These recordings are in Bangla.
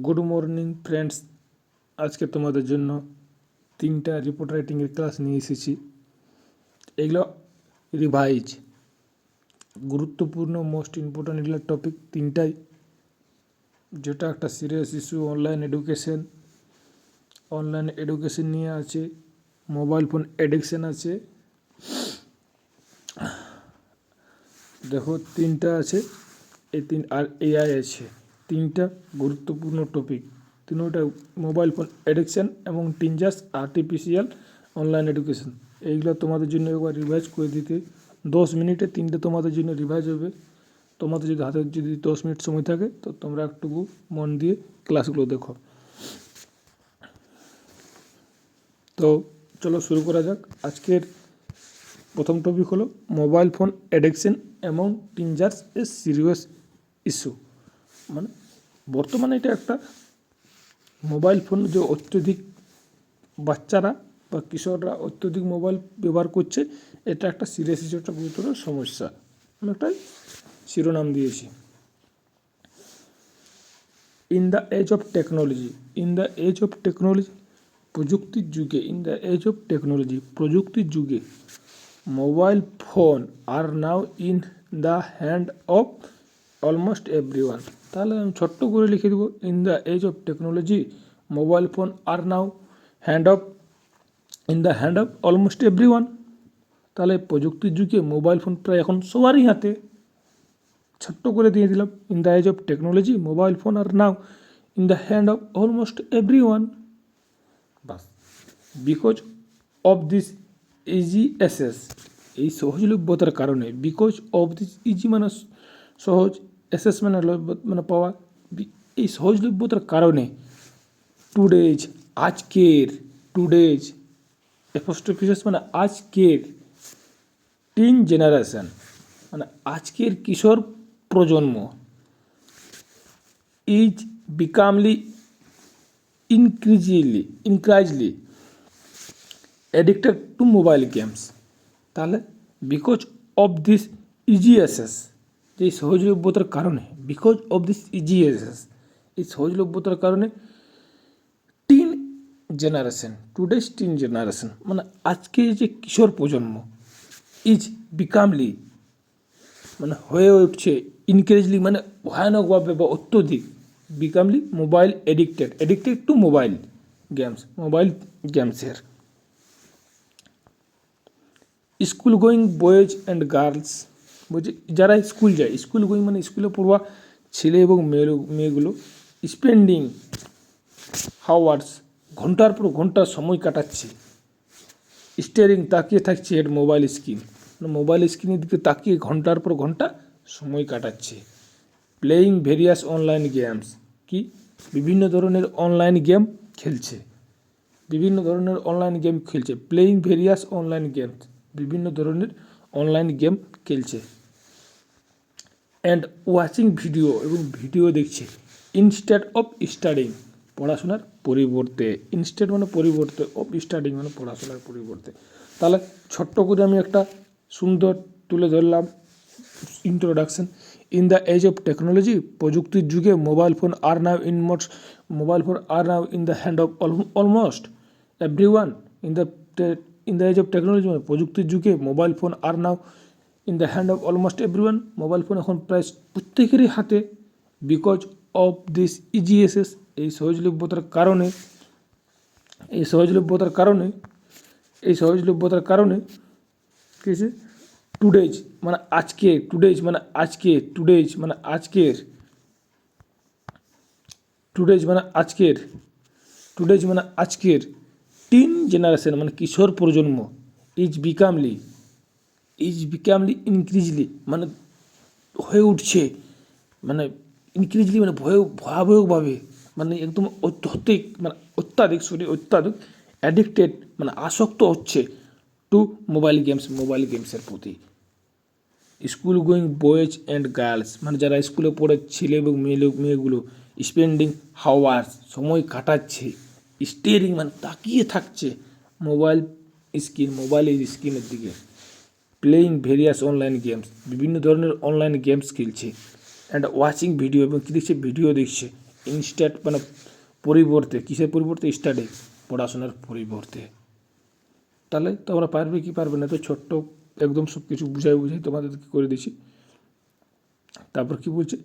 গুড মর্নিং ফ্রেন্ডস, আজকে তোমাদের জন্য 3টা রিপোর্ট রাইটিংয়ের ক্লাস নিয়ে এসেছি। এগুলো রিভাইজ, গুরুত্বপূর্ণ মোস্ট ইম্পর্ট্যান্ট এগুলো টপিক 3টাই, যেটা একটা সিরিয়াস ইস্যু। অনলাইন এডুকেশন নিয়ে আছে, মোবাইল ফোন অ্যাডিকশন আছে। দেখো 3টা আছে, আর এআই আছে। 3টা গুরুত্বপূর্ণ টপিক, তিনটা মোবাইল ফোন অ্যাডিকশন এবং টিনজার্স আর্টিফিশিয়াল অনলাইন এডুকেশন। এইগুলো তোমাদের জন্য একবার রিভাইজ করে দিতে 10 মিনিটে 3টে তোমাদের জন্য রিভাইজ হবে। তোমাদের যদি হাতে 10 মিনিট সময় থাকে তো তোমরা একটুকু মন দিয়ে ক্লাসগুলো দেখো। তো চলো শুরু করা যাক। আজকের প্রথম টপিক হলো মোবাইল ফোন অ্যাডিকশন এবং টিনজার্স এ সিরিয়াস ইস্যু। মানে বর্তমানে এটা একটা মোবাইল ফোন যে অত্যধিক বাচ্চারা বা কিশোররা অত্যধিক মোবাইল ব্যবহার করছে, এটা একটা সিরিয়াস ইস্যু, একটা গুরুতর সমস্যা। আমি একটা শিরোনাম দিয়েছি, in the age of technology, প্রযুক্তির যুগে mobile phone are now in the hand of almost everyone. তাহলে আমি ছোট্ট করে লিখে দেবো, in the age of technology mobile phone are now in the hand of almost everyone. তাহলে প্রযুক্তির যুগে মোবাইল ফোন প্রায় এখন সবারই হাতে। ছোট্ট করে দিয়ে দিলাম, in the age of technology mobile phone are now in the hand of almost everyone. বাস, because of this easy access, এই সহজলভ্যতার কারণে, বিকজ অফ দিস ইজি মানে সহজ, অ্যাসেস মানে পাওয়া, এই সহজলভ্যতার কারণে টুডেজ অ্যাপোস্ট্রোফিস মানে আজকের টিন জেনারেশন মানে আজকের কিশোর প্রজন্ম is becomingly increasingly addicted to mobile games. তাহলে because of this easy access, যে সহজলভ্যতার কারণে, because of this easy access, এই সহজলভ্যতার কারণে টুডেজ টিন জেনারেশন মানে আজকে যে কিশোর প্রজন্ম ইজ বিকামলি মানে হয়ে উঠছে, ইনক্রিজলি মানে ভয়ানকভাবে বা অত্যধিক, বিকামলি মোবাইল এডিক্টেড টু মোবাইল গেমসের। School going boys and girls, বলছে যারা স্কুল যায়, স্কুল গোয়িং মানে স্কুলে পড়ুয়া ছেলে এবং মেয়েগুলো, স্পেন্ডিং হাওয়ার্স ঘন্টার পর ঘন্টা সময় কাটাচ্ছে, স্টেয়ারিং তাকিয়ে থাকছে এর মোবাইল স্ক্রিনের দিকে তাকিয়ে ঘন্টার পর ঘন্টা সময় কাটাচ্ছে। প্লেয়িং ভেরিয়াস অনলাইন গেমস, কি বিভিন্ন ধরনের অনলাইন গেম খেলছে, প্লেয়িং ভেরিয়াস অনলাইন গেমস, বিভিন্ন ধরনের অনলাইন গেম খেলছে। অ্যান্ড ওয়াচিং ভিডিও, এবং ভিডিও দেখছে, ইনস্টেড অফ স্টাডিং পড়াশোনার পরিবর্তে, ইনস্টেড মানে পরিবর্তে, অফ স্টাডিং মানে পড়াশোনার পরিবর্তে। তাহলে ছোট্ট করে আমি একটা সুন্দর তুলে ধরলাম introduction. In the age of technology, প্রযুক্তির যুগে mobile phone are now in the hand of almost everyone. In the age of technology মানে প্রযুক্তির যুগে mobile phone are now in the hand of almost everyone, mobile phone এখন প্রায় প্রত্যেকেরই হাতে। Because of this easy access, এই সহজলভ্যতার কারণে কী হয়েছে, টুডেজ মানে আজকের টিন জেনারেশন মানে কিশোর প্রজন্ম ইজ বিকামলি ইনক্রিজলি মানে হয়ে উঠছে, মানে ইনক্রিজলি মানে ভয়াবহভাবে, মানে একদম অত্যাধিক অ্যাডিক্টেড মানে আসক্ত হচ্ছে টু মোবাইল গেমসের প্রতি। School going boys and girls মানে যারা স্কুলে পড়ে ছেলে এবং মেয়েগুলো, স্পেন্ডিং হাওয়ার্স সময় কাটাচ্ছে, স্টিয়ারিং মানে তাকিয়ে থাকছে মোবাইলের স্ক্রিনের দিকে, প্লেয়িং ভেরিয়াস অনলাইন গেমস বিভিন্ন ধরনের অনলাইন গেমস খেলছে, অ্যান্ড ওয়াচিং ভিডিও এবং কী দেখছে, ভিডিও দেখছে, ইনস্ট্যাট মানে পরিবর্তে, কিসের পরিবর্তে? স্টাডি, পড়াশোনার পরিবর্তে। তাহলে তোমরা পারবে কি পারবে না? তো ছোট্ট একদম সব কিছু বুঝাই তোমাদেরকে করে দিচ্ছি। তারপর কি বলছে?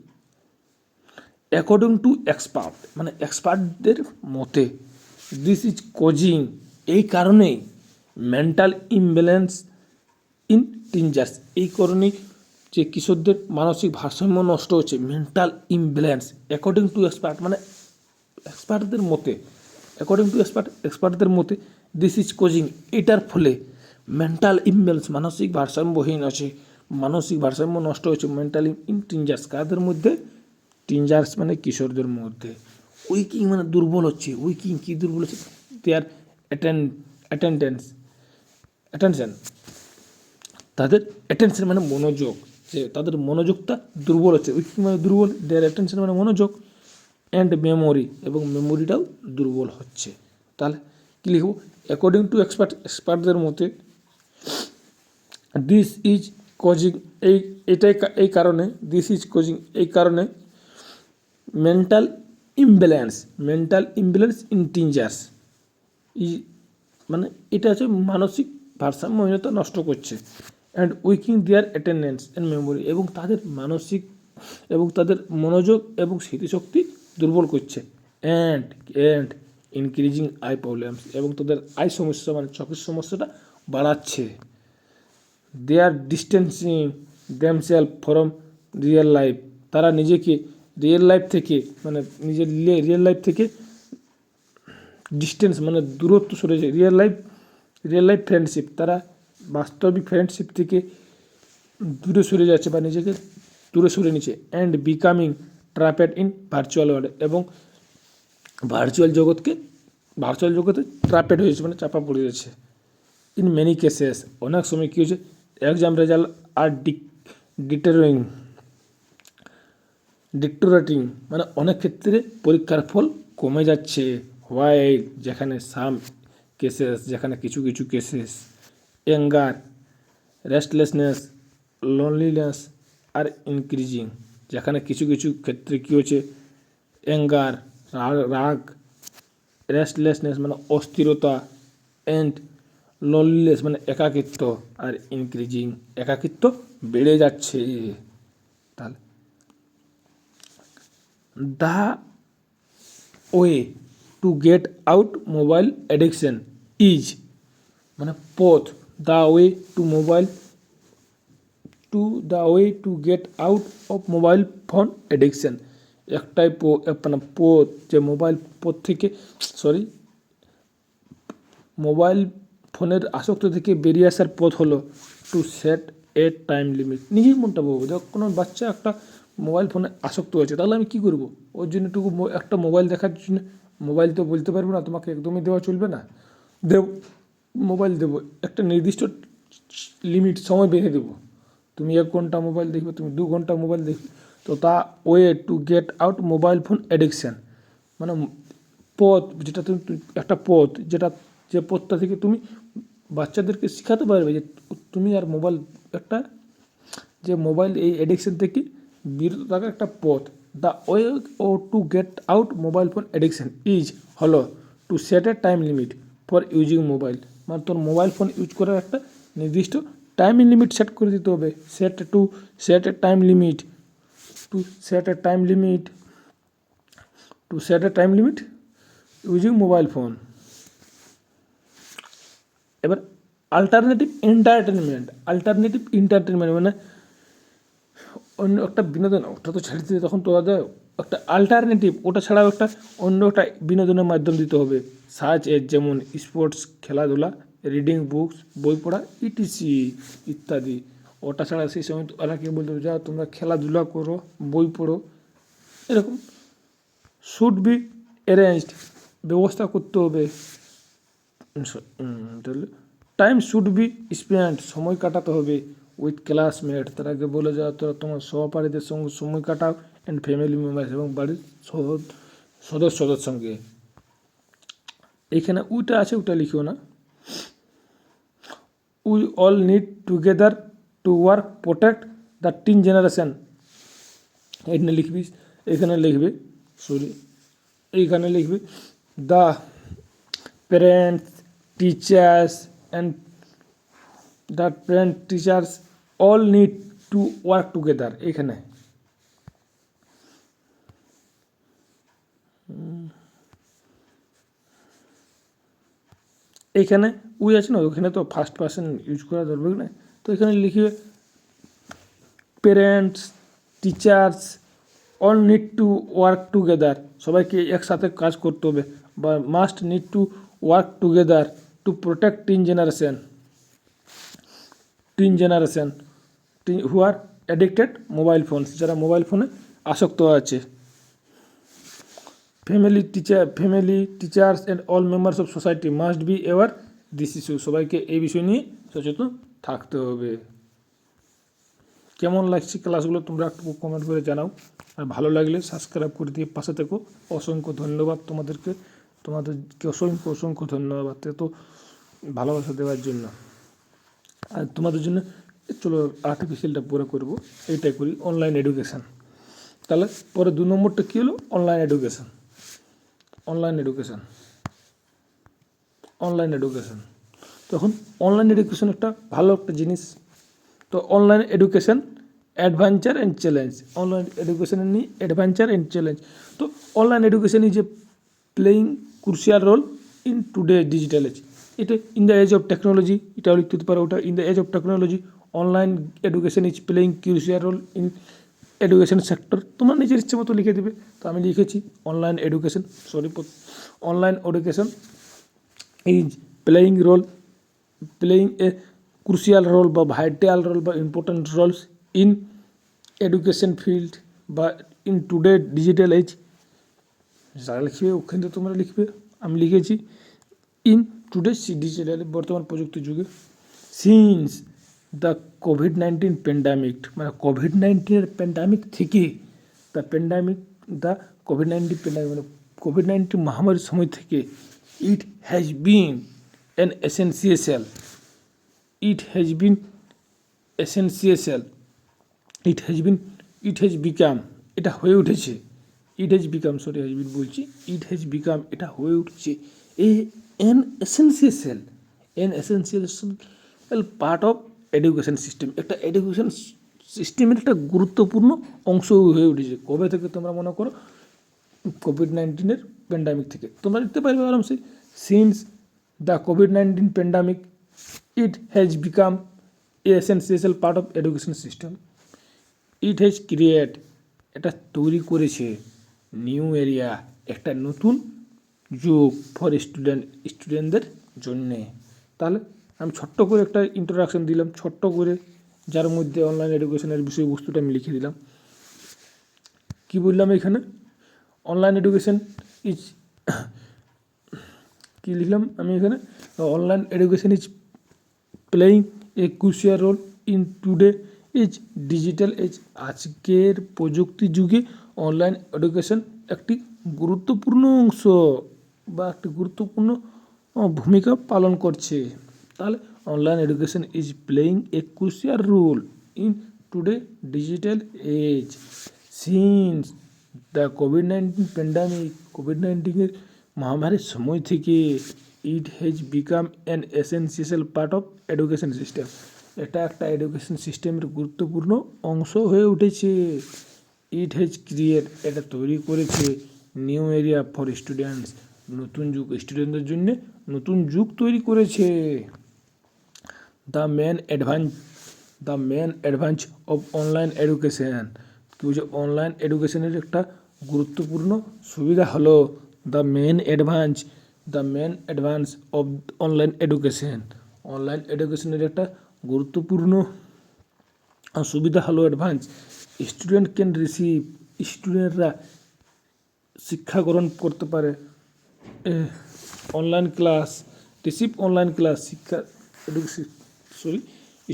অ্যাকর্ডিং টু এক্সপার্ট, মানে এক্সপার্টদের মতে, দিস ইজ কজিং, এই কারণেই মেন্টাল ইমব্যালেন্স ইন টিনজার্স, এই কারণেই যে কিশোরদের মানসিক ভারসাম্য নষ্ট হচ্ছে। Mental imbalance according to expert, মানে এক্সপার্টদের মতে, অ্যাকর্ডিং টু এক্সপার্টদের মতে দিস ইজ কজিং, এটার ফলে মেন্টাল ইমব্যালেন্স, মানসিক ভারসাম্যহীন আছে, মানসিক ভারসাম্য নষ্ট হচ্ছে। মেন্টাল ইন টিনজার্স, কাদের মধ্যে? টিনজার্স মানে কিশোরদের মধ্যে। উইকিং মানে দুর্বল হচ্ছে। উইকিং কি দুর্বল হচ্ছে? দেয়ার অ্যাটেনশন, তাদের অ্যাটেনশন মানে মনোযোগ, যে তাদের মনোযোগটা দুর্বল হচ্ছে। উইকিং মানে দুর্বল, দেয়ার অ্যাটেনশন মানে মনোযোগ, অ্যান্ড মেমোরি, এবং মেমোরিটাও দুর্বল হচ্ছে। তাহলে কী লিখব? অ্যাকর্ডিং টু এক্সপার্টদের মতে দিস ইজ কজিং, এই কারণে, দিস ইজ কজিং এই কারণে মেন্টাল ইমব্যালেন্স ইন টিনজার্স, মানে এটা হচ্ছে মানসিক ভারসাম্যহীনতা নষ্ট করছে। And weaking their attendance and memory, এবং তাদের মানসিক এবং তাদের মনোযোগ এবং স্মৃতিশক্তি দুর্বল করছে। অ্যান্ড ইনক্রিজিং আই প্রবলেমস, এবং তাদের আই সমস্যা মানে চোখের সমস্যাটা বাড়াচ্ছে। They are distancing themself from real life, তারা নিজেকে রিয়েল লাইফ থেকে, মানে নিজের রিয়েল লাইফ থেকে ডিস্টেন্স মানে দূরত্ব সরে যায়। রিয়েল লাইফ ফ্রেন্ডশিপ, তারা বাস্তবিক ফ্রেন্ডশিপ থেকে দূরে সরে যাচ্ছে বা নিজেকে দূরে সরে নিচ্ছে। And becoming trapped in virtual world, এবং ভার্চুয়াল জগতে ট্র্যাপেড হয়েছে, মানে চাপা পড়ে যাচ্ছে। ইন মেনি কেসেস, অনেক সময় কী হয়েছে? এক্সাম রেজাল্ট আর ডিক্টোরেটিং, মানে অনেক ক্ষেত্রে পরীক্ষার ফল কমে যাচ্ছে। হোয়াইল, যেখানে যেখানে কিছু কেসেস, অ্যাঙ্গার, রেস্টলেসনেস, লোনলিনেস আর ইনক্রিজিং, যেখানে কিছু ক্ষেত্রে কী হচ্ছে? অ্যাঙ্গার, রাগ, রেস্টলেসনেস মানে অস্থিরতা, অ্যান্ড লোনলিনেস মানে একাকিত্ব, আর ইনক্রিজিং একাকিত্ব বেড়ে যাচ্ছে। তাহলে the way to get out mobile addiction is, মানে পথ, the way to get out of mobile phone addiction, একটাই মানে পথ, যে মোবাইল ফোনের আসক্ত থেকে বেরিয়ে আসার পথ হলো to set a time limit. নিজের মনটা বলবো, যখন কোনো বাচ্চা একটা মোবাইল ফোনে আসক্ত হয়েছে, তাহলে আমি কী করবো? ওর জন্য একটা মোবাইল দেখার জন্য, মোবাইল তো বলতে পারবো না তোমাকে একদমই দেওয়া চলবে না, মোবাইল দেবো, একটা নির্দিষ্ট লিমিট সময় বেঁধে দেবো। তুমি 1 ঘন্টা মোবাইল দেখবে, তুমি 2 ঘন্টা মোবাইল দেখবে। তো তা way to get out mobile phone addiction, মানে পথ, যেটা তুমি একটা পথ, যে পথটা থেকে তুমি বাচ্চাদেরকে শেখাতে পারবে যে তুমি আর মোবাইল, একটা যে মোবাইল এই অ্যাডিকশান থেকে বিরত থাকার একটা পথ। The way to get out mobile phone addiction is হলো to set a time limit for using mobile, মানে তোর মোবাইল ফোন ইউজ করার একটা নির্দিষ্ট টাইম লিমিট সেট করে দিতে হবে। Set a time limit using mobile phone. এবার অল্টারনেটিভ এন্টারটেনমেন্ট মানে অন্য একটা বিনোদন, ওটা তো ছেড়ে দিতে তখন তোরা একটা অল্টারনেটিভ, ওটা ছাড়াও একটা অন্য একটা বিনোদনের মাধ্যম দিতে হবে। যেমন স্পোর্টস, খেলাধুলা, রিডিং বুকস, বই পড়া, ইত্যাদি। ওটা ছাড়া সেই সময় ওরাকে বলতে হবে, যা তোমরা খেলাধুলা করো, বই পড়ো, এরকম শুড বি অ্যারেঞ্জড, ব্যবস্থা করতে হবে। টাইম শুড বি স্পেন্ড, সময় কাটাতে হবে উইথ ক্লাসমেট, তারাকে বলে যাও তোরা তোমার সহপাঠীদের সঙ্গে সময় কাটাও, অ্যান্ড ফ্যামিলি মেম্বার্স, এবং বাড়ির সদস্যদের সঙ্গে। এইখানে ওইটা আছে, ওটা লিখিও না। We all need together to work protect the tin generation, এখানে লিখবে এইখানে লিখবে the parents teachers and the parent teachers all need to work together. এখানে এইখানে উই আছে না, ওখানে তো ফার্স্ট পার্সন ইউজ করা দরকার না, তো এখানে লিখবে parents teachers all need to work together, সবাইকে একসাথে কাজ করতে হবে, বা must need to work together to protect tin generation who R addicted mobile phone, যারা মোবাইল ফোনে আসক্ত আছে। Family teachers and all members of society must be aware this issue, সবাইকে এই বিষয় নিয়ে সচেতন থাকতে হবে। কেমন লাগছে ক্লাসগুলো তোমরা একটু কমেন্ট করে জানাও, আর ভালো লাগলে সাবস্ক্রাইব করে দিয়ে পাশে থেকো। অসংখ্য ধন্যবাদ তোমাদেরকে অসংখ্য ধন্যবাদ এত ভালোবাসা দেওয়ার জন্য। আর তোমাদের জন্য চলো আর্টিফিশিয়ালটা পরে করবো, এইটাই করি অনলাইন এডুকেশান। তাহলে পরে 2 নম্বরটা কী হলো, অনলাইন এডুকেশান। তখন অনলাইন এডুকেশন একটা ভালো একটা জিনিস। তো online education adventure and challenge, online এডুকেশনের নিয়ে অ্যাডভেঞ্চার অ্যান্ড চ্যালেঞ্জ। তো online education is a playing crucial role in today digital age, এটা in the age of technology, এটাও লিখতে পারো ওটা, in the age of technology online education is playing crucial role in education sector. তোমার নিজের ইচ্ছে মতো লিখে দেবে, তো আমি লিখেছি online education is playing a crucial role বা ভাইটাল রোল বা important roles in education field বা ইন টুডে ডিজিটাল এজ। যারা লিখবে ওখানে তোমরা লিখবে, আমি লিখেছি ইন টুডে ডিজিটাল বর্তমান প্রযুক্তির যুগে। সিন্স দ্য কোভিড-19 প্যান্ডামিক, মানে কোভিড-19 প্যান্ডামিক থেকে দ্য কোভিড-19 প্যান্ডামিক মানে কোভিড-19 মহামারীর সময় থেকে it has been an essential it has become এটা হয়ে উঠেছে, it has become এটা হয়ে উঠেছে an essential part of education system, একটা এডুকেশন সিস্টেমের একটা গুরুত্বপূর্ণ অংশ হয়ে উঠেছে। কবে থেকে তোমরা মনে করো, কোভিড-19 প্যান্ডামিক থেকে। তোমরা লিখতে পারবে আরামসে, since the COVID-19 pandemic it has become a essential part of education system. It has created, এটা তৈরি করেছে, নিউ এরিয়া, একটা নতুন যুগ ফর স্টুডেন্টদের জন্যে। তাহলে আমি ছোট্ট করে একটা ইন্ট্রোডাকশন দিলাম, ছোট্ট করে, যার মধ্যে অনলাইন এডুকেশনের বিষয়বস্তুটা আমি লিখে দিলাম। কি বললাম এখানে, অনলাইন এডুকেশন ইজ কি লিখলাম আমি এখানে, online education is playing a crucial role in today age digital age, আজকের প্রযুক্তি যুগে অনলাইন এডুকেশন একটি গুরুত্বপূর্ণ অংশ বা একটি গুরুত্বপূর্ণ ভূমিকা পালন করছে। তাহলে online education is playing a crucial role in today digital age since the COVID মহামারীর সময় থেকে it has become an essential part of education system, এটা একটা এডুকেশন সিস্টেমের গুরুত্বপূর্ণ অংশ হয়ে উঠেছে। ইট হ্যাজ ক্রিয়েট, এটা তৈরি করেছে, নিউ এরিয়া ফর স্টুডেন্টস, নতুন যুগ স্টুডেন্টদের জন্য নতুন যুগ তৈরি করেছে। The main advance of online education, কি বলছে, অনলাইন এডুকেশনের একটা গুরুত্বপূর্ণ সুবিধা হলো the main advance of online এডুকেশনের একটা গুরুত্বপূর্ণ সুবিধা হলো অ্যাডভান্স। স্টুডেন্টরা শিক্ষা গ্রহণ করতে পারে,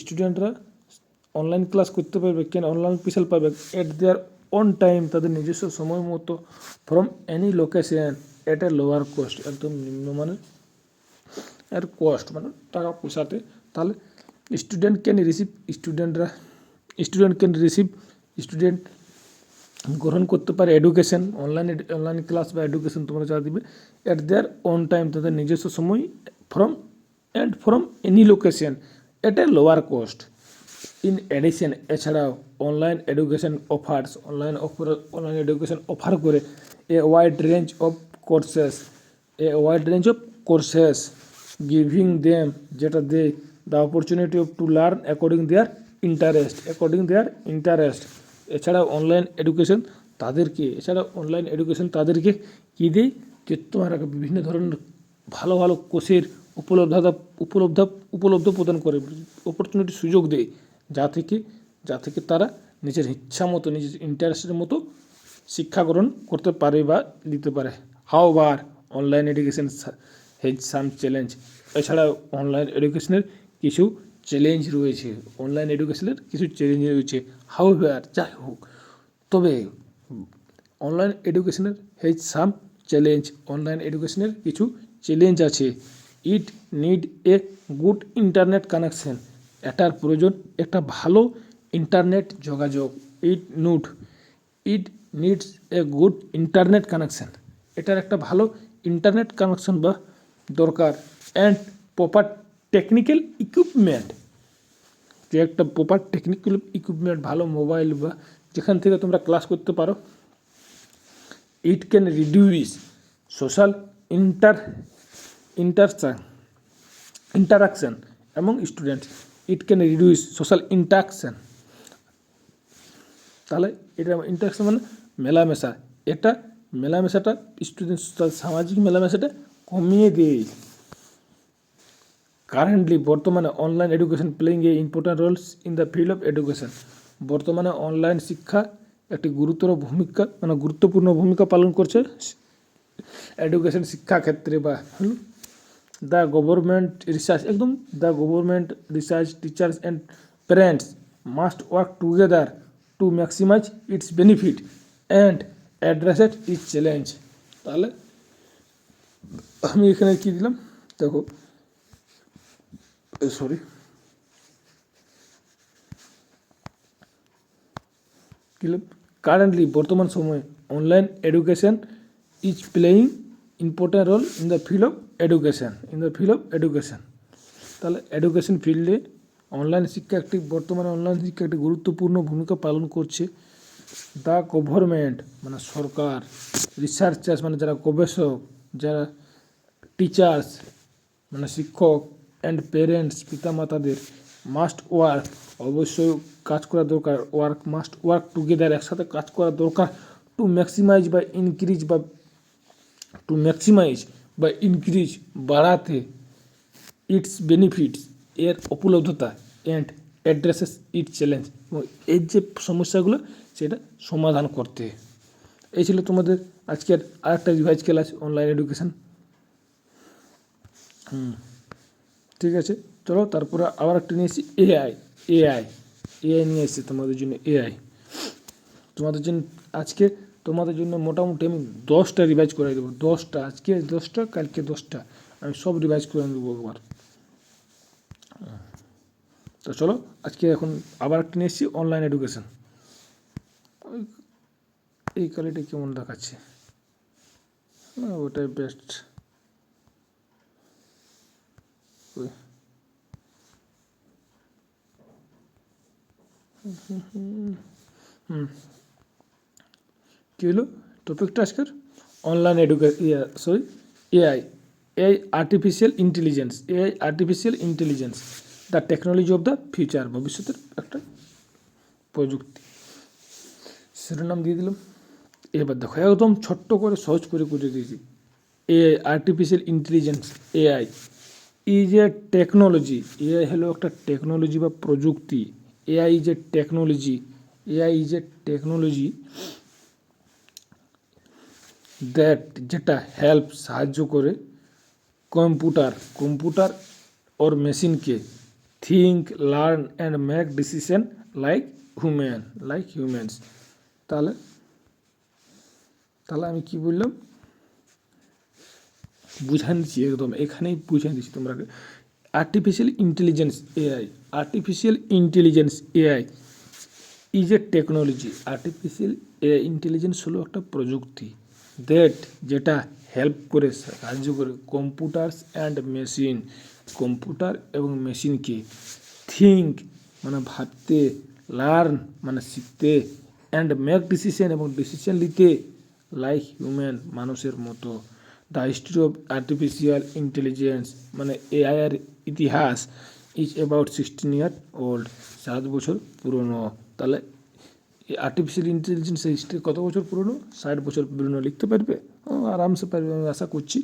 স্টুডেন্টরা অনলাইন ক্লাস করতে পারবে, অনলাইন পিসাল পাবে এট দেয়ার অন টাইম, তাদের নিজস্ব সময় মতো, from any location at a lower cost, একদম নিম্নমানের কস্ট মানে টাকা পয়সাতে। তাহলে স্টুডেন্ট গ্রহণ করতে পারে এডুকেশন, অনলাইন ক্লাস বা এডুকেশন তোমরা যা দিবে অ্যাট দেয়ার অন টাইম, তাদের নিজস্ব সময়, from any location at a lower cost. In addition, এছাড়াও অনলাইন এডুকেশন অফার করে a wide range of courses giving them, যেটা দেয় the opportunity of to learn according their interest. এছাড়াও অনলাইন এডুকেশন তাদেরকে কী দেয়, যে তোমার বিভিন্ন ধরনের ভালো ভালো কোর্সের উপলব্ধ প্রদান করে, অপরচুনিটি সুযোগ দেয়, যা থেকে তারা নিজের ইচ্ছা মতো, নিজের ইন্টারেস্টের মতো শিক্ষা গ্রহণ করতে পারে বা নিতে পারে। However online education has some challenge, এছাড়াও অনলাইন এডুকেশনের কিছু চ্যালেঞ্জ রয়েছে, হাউএভার যাই হোক, তবে অনলাইন এডুকেশনের কিছু চ্যালেঞ্জ আছে। ইট need a good internet connection, এটার প্রয়োজন একটা ভালো ইন্টারনেট যোগাযোগ। It needs a good internet connection, এটার একটা ভালো ইন্টারনেট কানেকশন বা দরকার। অ্যান্ড প্রপার টেকনিক্যাল ইকুইপমেন্ট, যে একটা প্রপার টেকনিক্যাল ইকুইপমেন্ট, ভালো মোবাইল বা যেখান থেকে তোমরা ক্লাস করতে পারো। It can reduce social interaction among students, তাহলে এটা ইন্টারাকশন মানে মেলামেশা, মেলামেশাটা স্টুডেন্ট সামাজিক মেলামেশাটা কমিয়ে দেয়। কারেন্টলি, বর্তমানে online education playing a important roles in the field of education, বর্তমানে অনলাইন শিক্ষা একটি গুরুত্বপূর্ণ ভূমিকা পালন করছে এডুকেশন শিক্ষা ক্ষেত্রে। বা the government research teachers and parents must work together to maximize its benefit and address its challenge. তাহলে আমি এখানে কী দিলাম দেখো, কারেন্টলি বর্তমান সময়ে online education is playing important role in the field of education. তাহলে এডুকেশন ফিল্ডে বর্তমানে অনলাইন শিক্ষা একটি গুরুত্বপূর্ণ ভূমিকা পালন করছে। দ্য গভর্নমেন্ট মানে সরকার, রিসার্চার্স মানে যারা গবেষক, যারা টিচার্স মানে শিক্ষক, অ্যান্ড প্যারেন্টস পিতামাতাদের মাস্ট ওয়ার্ক অবশ্যই কাজ করা দরকার, মাস্ট ওয়ার্ক টুগেদার একসাথে কাজ করা দরকার, টু ম্যাক্সিমাইজ বা ইনক্রিজ বাড়াতে ইটস বেনিফিটস এর উপলব্ধতা, অ্যান্ড অ্যাড্রেসেস ইট চ্যালেঞ্জ এবং এর যে সমস্যাগুলো সেটা সমাধান করতে। এই ছিল তোমাদের আজকের আরেকটা রিভাইজ ক্লাস অনলাইন এডুকেশন। ঠিক আছে, চলো তারপরে আবার একটা নিয়ে এসেছি এআই নিয়ে এসেছি তোমাদের জন্য। তোমাদের জন্য মোটামুটি আমি 10টা রিভাইজ করে দেবো, 10টা, আজকে 10টা, কালকে 10টা, আমি সব রিভাইজ করে দেবো একবার। তো চলো আজকে এখন আবার একটা নিয়ে এসেছি অনলাইন এডুকেশন। এই কোয়ালিটি কেমন দেখাচ্ছে, ওটাই বেস্ট। কী হলো টপিকটা আজকের? Online AI artificial intelligence the technology of the future, ভবিষ্যতের একটা প্রযুক্তি, শিরোনাম দিয়ে দিলাম। এবার দেখো একদম ছোট্ট করে সহজ করে দিয়েছি। AI artificial intelligence, AI is a technology, AI হলো একটা টেকনোলজি বা প্রযুক্তি। AI is a technology that, যেটা হেল্প সাহায্য করে কম্পিউটার ওর মেশিনকে think, learn and make decision like humans. তাহলে আমি কি বললাম বুঝান দিচ্ছি, একদম এখানেই বুঝান দিচ্ছি তোমরা। Artificial intelligence AI is a technology, artificial intelligence হলো একটা প্রযুক্তি যেটা হেল্প করে, সাহায্য করে কম্পিউটারস অ্যান্ড মেশিন, কম্পিউটার এবং মেশিনকে থিঙ্ক মানে ভাবতে, লার্ন মানে শিখতে, অ্যান্ড মেক ডিসিশন এবং ডিসিশন নিতে লাইক হিউম্যান মানুষের মতো। The history of artificial intelligence মানে এআই এর ইতিহাস ইজ অ্যাবাউট 16 year old, 7 বছর পুরনো। তাহলে এই আর্টিফিশিয়াল ইন্টেলিজেন্সের হিস্ট্রি কত বছর পুরনো? 60 বছর পুরনো। লিখতে পারবে? আরামসে পারবে, আমি আশা করছি।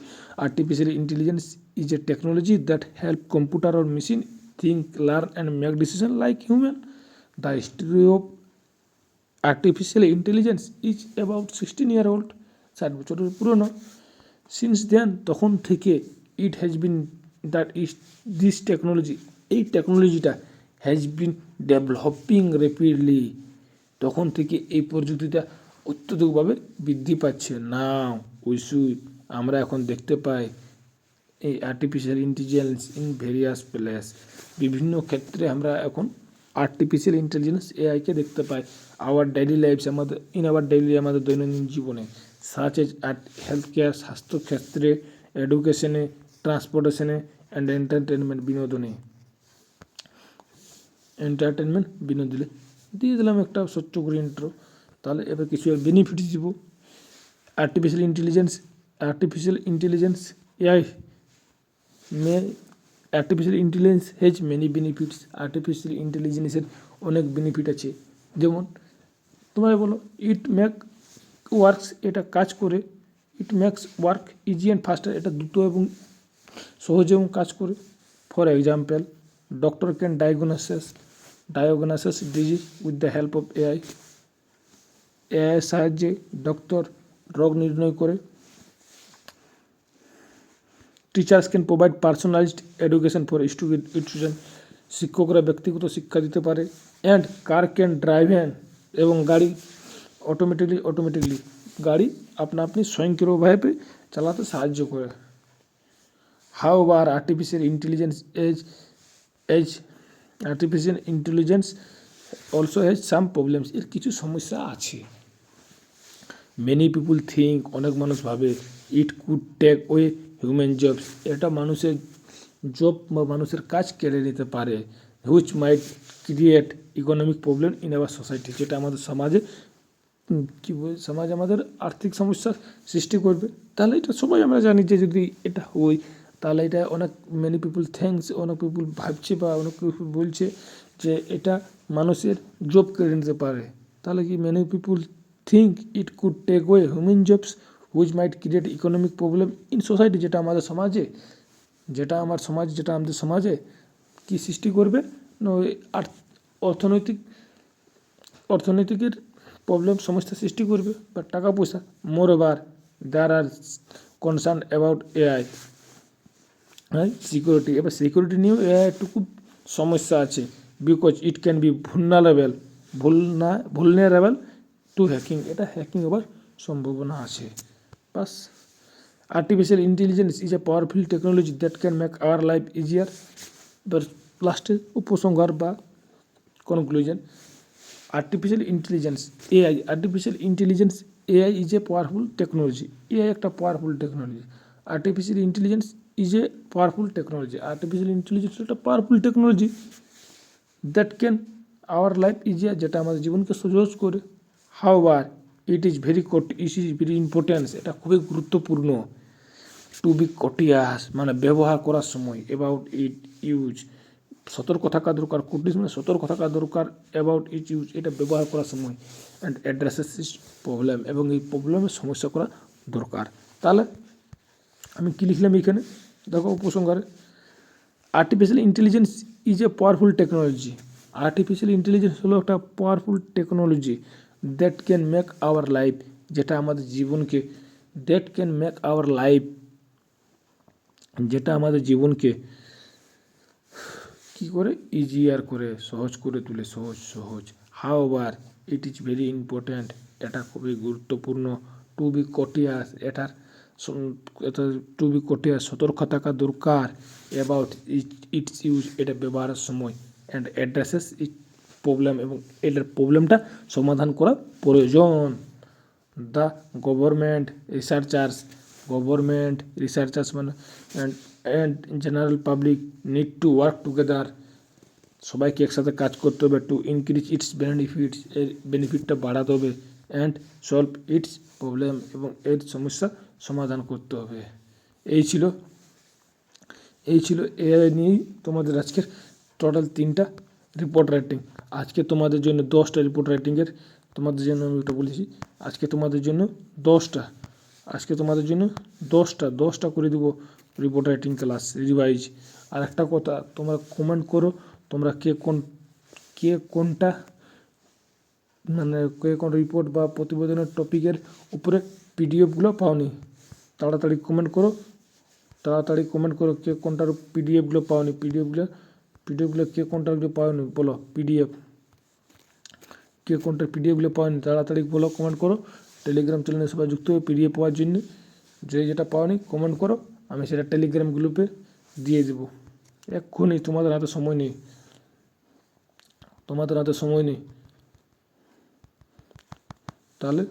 Artificial intelligence is a technology that help computer or machine think, learn and make decision like human. The history of artificial intelligence is about 16 year old, 60 বছরের পুরনো। সিন্স দেন, তখন থেকে it has been that is this technology, এই টেকনোলজিটা হ্যাজ বিন ডেভেলপিং র্যাপিডলি, তখন থেকে এই প্রযুক্তিটা অত্যধিকভাবে বৃদ্ধি পাচ্ছে। নাও আমরা এখন দেখতে পাই এই artificial intelligence in various place, বিভিন্ন ক্ষেত্রে আমরা এখন আর্টিফিশিয়াল ইন্টেলিজেন্স এআইকে দেখতে পাই আওয়ার ডেইলি লাইফস, আমাদের দৈনন্দিন জীবনে, সাচ এজ হেলথ কেয়ার, স্বাস্থ্যক্ষেত্রে, এডুকেশনে, ট্রান্সপোর্টেশনে অ্যান্ড বিনোদনে দিয়ে দিলাম একটা স্বচ্ছ করে ইন্ট্রো। তাহলে এবার কিছু বেনিফিটস দিব। Artificial intelligence AI artificial intelligence has many benefits. Artificial ইন্টেলিজেন্সের অনেক বেনিফিট আছে। যেমন তোমায় বলো, ইট মেক ওয়ার্কস, এটা কাজ করে। It makes work easy and faster, এটা দ্রুত এবং সহজে এবং কাজ করে। For example, doctor can diagnosis disease with the help of AI. এআইয়ের সাহায্যে ডক্টর রোগ নির্ণয় করে। Teachers can provide personalised education for student, শিক্ষকরা ব্যক্তিগত শিক্ষা দিতে পারে। অ্যান্ড কার ক্যান ড্রাইভ এবং গাড়ি অটোমেটিকলি গাড়ি আপনি স্বয়ংক্রিয়ভাবে চালাতে সাহায্য করে। However artificial intelligence also has some problems, এর কিছু সমস্যা আছে। মেনি পিপুল থিঙ্ক, অনেক মানুষ ভাবে, it could take away human jobs, এটা মানুষের জব বা মানুষের কাজ কেড়ে নিতে পারে। Which might create economic problem in our society, যেটা আমাদের সমাজে আমাদের আর্থিক সমস্যার সৃষ্টি করবে। তাহলে এটা সবাই আমরা জানি যে যদি এটা হয় তাহলে এটা মেনি পিপুল থিঙ্কস, অনেক পিপুল ভাবছে বা অনেক পিপুল বলছে যে এটা মানুষের জব কেড়ে নিতে পারে। তাহলে কি many people think it could take away human jobs which might create economic problem in society, যেটা আমাদের সমাজে কি সৃষ্টি করবে না, ওই অর্থনৈতিকের প্রবলেম, সমস্যা সৃষ্টি করবে বা টাকা পয়সা। Moreover there are concern about AI security, এবার সিকিউরিটি নিয়েও এআই একটু খুব সমস্যা আছে। Because it can be vulnerable to hacking, এটা হ্যাকিং হবার সম্ভাবনা আছে। বাস, artificial intelligence is a powerful technology that can make our life easier. এবার লাস্টের উপসংহার বা conclusion, artificial intelligence AI is a powerful technology. AI একটা powerful technology. Artificial intelligence is a powerful technology. Artificial intelligence একটা powerful technology that can our life easier, যেটা আমাদের জীবনকে সহজ করে। However it is very important, এটা খুবই গুরুত্বপূর্ণ। টু বি কটিয়াস মানে ব্যবহার করার সময়, অ্যাবাউট ইট ইউজ সতর্ক থাকা দরকার। কুটিস মানে সতর্ক থাকা দরকার। অ্যাবাউট ইট ইউজ এটা ব্যবহার করার সময়। অ্যান্ড অ্যাড্রেসেস প্রবলেম এবং এই প্রবলেমের সমস্যা করা দরকার। তাহলে আমি কী লিখলাম এখানে দেখো উপসংহারে, artificial intelligence is a powerful technology. Artificial intelligence হলো একটা powerful technology that can make our life, যেটা আমাদের জীবনকে কী করে ইজিয়ার করে, সহজ করে তুলে, সহজ। However it is very important, এটা খুবই গুরুত্বপূর্ণ। টু বি কটিয়াস সতর্ক থাকা দরকার। অ্যাবাউট ইটস ইউজ এটা ব্যবহারের সময়। অ্যান্ড অ্যাড্রেসেস ইট প্রবলেম এবং এটার প্রবলেমটা সমাধান করা প্রয়োজন। দ্য গভর্নমেন্ট রিসার্চার্স মানে and general public need to work together, সবাইকে একসাথে কাজ করতে হবে টু ইনক্রিজ ইটস বেনিফিটস, এর বেনিফিটটা বাড়াতে হবে, অ্যান্ড সলভ ইটস প্রবলেম এবং এর সমস্যা সমাধান করতে হবে। এই ছিল এআই নিয়েই তোমাদের আজকের টোটাল 3টা রিপোর্ট রাইটিং। আজকে তোমাদের জন্য 10টা রিপোর্ট রাইটিংয়ের তোমাদের জন্য আমি ওটা বলেছি, আজকে তোমাদের জন্য 10টা করে দেবো রিপোর্ট রাইটিং ক্লাস রিভাইজ। আর একটা কথা, তোমরা কমেন্ট করো তোমরা কে কোনটা মানে কোন রিপোর্ট বা প্রতিবেদনের টপিকের উপরে পিডিএফগুলো পাওনি। তাড়াতাড়ি কমেন্ট করো কে কোনটার পিডিএফগুলো পাওনি, পিডিএফগুলো কে কোনটাগুলো পাওনি বলো, কে কোনটার পিডিএফগুলো পাওনি তাড়াতাড়ি বলো, কমেন্ট করো। টেলিগ্রাম চ্যানেলে সবাই যুক্ত হবে পিডিএফ পাওয়ার জন্য। যেটা পাওনি কমেন্ট করো, আমি সেটা টেলিগ্রাম গ্রুপে দিয়ে দেবো এক্ষুনি। তোমাদের হাতে সময় নেই। তাহলে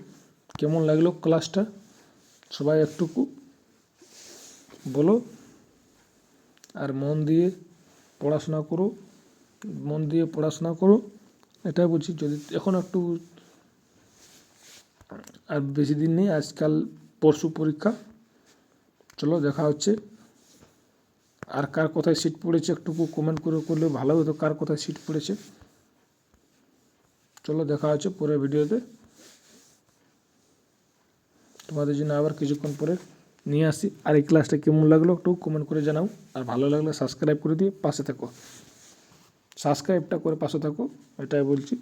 কেমন লাগলো ক্লাসটা সবাই একটুকু বলো। আর মন দিয়ে পড়াশোনা করো, এটাই বলছি। যদি এখন একটু আর বেশি দিন নেই, আজকাল পরশু পরীক্ষা। চলো দেখা হচ্ছে। আর কার কোথায় সিট পড়েছে একটুকু কমেন্ট করলে ভালো হতো, কার কোথায় সিট পড়েছে। চলো দেখা হচ্ছে পরের ভিডিওতে। তোমাদের জন্য আবার কিছুক্ষণ পরে নিয়ে আসি। আর এই ক্লাসটা কেমন লাগলো একটু কমেন্ট করে জানাও। আর ভালো লাগলে সাবস্ক্রাইব করে দিয়ে পাশে থাকো, এটাই বলছি।